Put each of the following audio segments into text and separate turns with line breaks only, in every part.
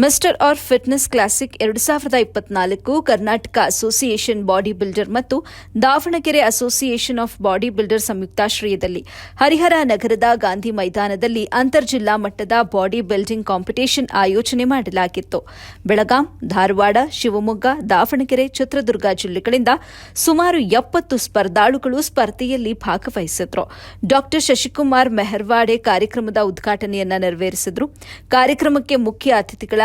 Mister R fitness classic 2024 Karnataka association body builder ಮತ್ತು Davanagere association of body builder ಸಂಯುಕ್ತಾಶ್ರಯದಲ್ಲಿ ಹರಿಹರ ನಗರದ ಗಾಂಧಿ ಮೈದಾನದಲ್ಲಿ ಅಂತರ್ಜಿಲ್ಲಾ ಮಟ್ಟದ ಬಾಡಿ ಬಿಲ್ಡಿಂಗ್ ಕಾಂಪಿಟೇಷನ್ ಆಯೋಜನೆ ಮಾಡಲಾಗಿತ್ತು. ಬೆಳಗಾಂ, ಧಾರವಾಡ, ಶಿವಮೊಗ್ಗ, ದಾವಣಗೆರೆ, ಚಿತ್ರದುರ್ಗ ಜಿಲ್ಲೆಗಳಿಂದ ಸುಮಾರು 70 ಸ್ಪರ್ಧಾಳುಗಳು ಸ್ಪರ್ಧೆಯಲ್ಲಿ ಭಾಗವಹಿಸಿದ್ರು. ಡಾ ಶಶಿಕುಮಾರ್ ಮೆಹರ್ವಾಡೆ ಕಾರ್ಯಕ್ರಮದ ಉದ್ಘಾಟನೆಯನ್ನು ನೆರವೇರಿಸಿದರು. ಕಾರ್ಯಕ್ರಮಕ್ಕೆ ಮುಖ್ಯ ಅತಿಥಿಗಳಾಗಿ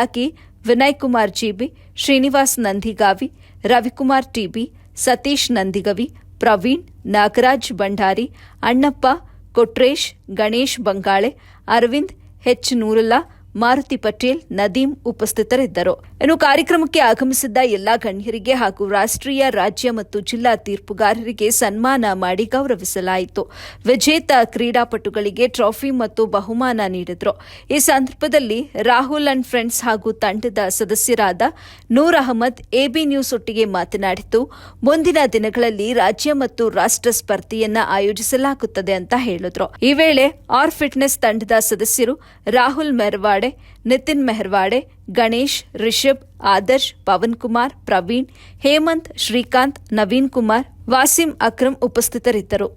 Vinay Kumar GB, Srinivas Nandigavi, Ravikumar TB, Satish Nandigavi, Praveen, Nagaraj Bhandari, Annappa Kotresh, Ganesh Bangale, Aravind, H Noorulla, Maruti Patel, Nadeem ಉಪಸ್ಥಿತರಿದ್ದರು. ಇನ್ನು ಕಾರ್ಯಕ್ರಮಕ್ಕೆ ಆಗಮಿಸಿದ್ದ ಎಲ್ಲಾ ಗಣ್ಯರಿಗೆ ಹಾಗೂ ರಾಷ್ಟ್ರೀಯ, ರಾಜ್ಯ ಮತ್ತು ಜಿಲ್ಲಾ ತೀರ್ಪುಗಾರರಿಗೆ ಸನ್ಮಾನ ಮಾಡಿ ಗೌರವಿಸಲಾಯಿತು. ವಿಜೇತ ಕ್ರೀಡಾಪಟುಗಳಿಗೆ ಟ್ರಾಫಿ ಮತ್ತು ಬಹುಮಾನ ನೀಡಿದರು. ಈ ಸಂದರ್ಭದಲ್ಲಿ ರಾಹುಲ್ ಅಂಡ್ ಫ್ರೆಂಡ್ಸ್ ಹಾಗೂ ತಂಡದ ಸದಸ್ಯರಾದ ನೂರ್ ಅಹಮದ್ ಎಬಿ ನ್ಯೂಸ್ ಒಟ್ಟಿಗೆ ಮಾತನಾಡಿದ್ದು, ಮುಂದಿನ ದಿನಗಳಲ್ಲಿ ರಾಜ್ಯ ಮತ್ತು ರಾಷ್ಟ್ರ ಸ್ಪರ್ಧೆಯನ್ನ ಆಯೋಜಿಸಲಾಗುತ್ತದೆ ಅಂತ ಹೇಳಿದ್ರು. ಈ ವೇಳೆ ಆರ್ ಫಿಟ್ನೆಸ್ ತಂಡದ ಸದಸ್ಯರು ರಾಹುಲ್ ಮೆಹರ್ವಾಡೆ, ನಿತಿನ್ ಮೆಹರ್ವಾಡೆ, ಗಣೇಶ್, ರಿಷಬ್, ಆದರ್ಶ್, ಪವನ್ ಕುಮಾರ್, ಪ್ರವೀಣ್, ಹೇಮಂತ್, ಶ್ರೀಕಾಂತ್, ನವೀನ್ ಕುಮಾರ್, ವಾಸಿಂ ಅಕ್ರಮ್ ಉಪಸ್ಥಿತರಿದ್ದರು.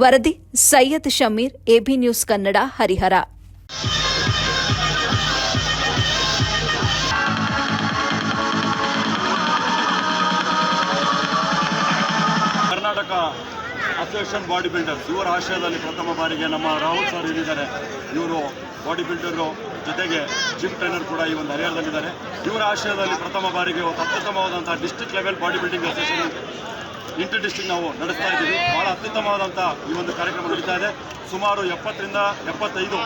ವರದಿ Syed Shameer, AB news Kannada, Harihara.
Karnataka association body builders ಇವರ ಆಶ್ರಯದಲ್ಲಿ ಪ್ರಥಮ ಬಾರಿಗೆ ನಮ್ಮ ರಾಹುಲ್ ಸರ್ ಇದ್ದಾರೆ. ಇವರು ಬಾಡಿ ಬಿಲ್ಡರು ಜೊತೆಗೆ ಜಿಮ್ ಟ್ರೈನರ್ ಕೂಡ ಈ ಒಂದು ಹರಿಹರದಲ್ಲಿದ್ದಾರೆ. ಇವರ ಆಶ್ರಯದಲ್ಲಿ ಪ್ರಥಮ ಬಾರಿಗೆ ಅತ್ಯುತ್ತಮವಾದಂಥ district level body building association inter district ನಾವು ನಡೆಸ್ತಾ ಇದ್ದೀವಿ. ಭಾಳ ಅತ್ಯುತ್ತಮವಾದಂಥ ಈ ಒಂದು ಕಾರ್ಯಕ್ರಮ ನಡೀತಾ ಇದೆ. ಸುಮಾರು 70ರಿಂದ 75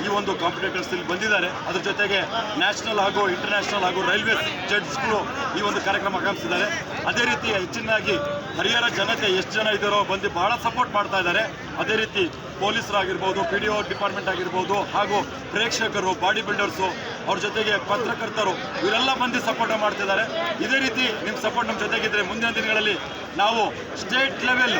ಈ ಒಂದು ಕಾಂಪಿಟೇಟರ್ಸ್ ಇಲ್ಲಿ ಬಂದಿದ್ದಾರೆ. ಅದ್ರ ಜೊತೆಗೆ ನ್ಯಾಷನಲ್ ಹಾಗೂ ಇಂಟರ್ನ್ಯಾಷನಲ್ ಹಾಗೂ ರೈಲ್ವೆ ಜಡ್ಜ್ಗಳು ಈ ಒಂದು ಕಾರ್ಯಕ್ರಮ ಆಗಮಿಸಿದ್ದಾರೆ. ಅದೇ ರೀತಿ ಹೆಚ್ಚಿನಾಗಿ ಹರಿಹರ ಜನತೆ ಎಷ್ಟು ಜನ ಇದ್ದಾರೋ ಬಂದು ಬಹಳ ಸಪೋರ್ಟ್ ಮಾಡ್ತಾ ಇದ್ದಾರೆ. ಅದೇ ರೀತಿ ಪೊಲೀಸರಾಗಿರ್ಬೋದು, PDO ಡಿಪಾರ್ಟ್ಮೆಂಟ್ ಆಗಿರ್ಬೋದು, ಹಾಗೂ ಪ್ರೇಕ್ಷಕರು, ಬಾಡಿ ಬಿಲ್ಡರ್ಸು, ಅವ್ರ ಜೊತೆಗೆ ಪತ್ರಕರ್ತರು ಇವರೆಲ್ಲ ಬಂದು ಸಪೋರ್ಟ್ ಮಾಡ್ತಿದ್ದಾರೆ. ಇದೇ ರೀತಿ ನಿಮ್ಮ ಸಪೋರ್ಟ್ ನಮ್ಮ ಜೊತೆಗಿದ್ರೆ ಮುಂದಿನ ದಿನಗಳಲ್ಲಿ ನಾವು ಸ್ಟೇಟ್ ಲೆವೆಲ್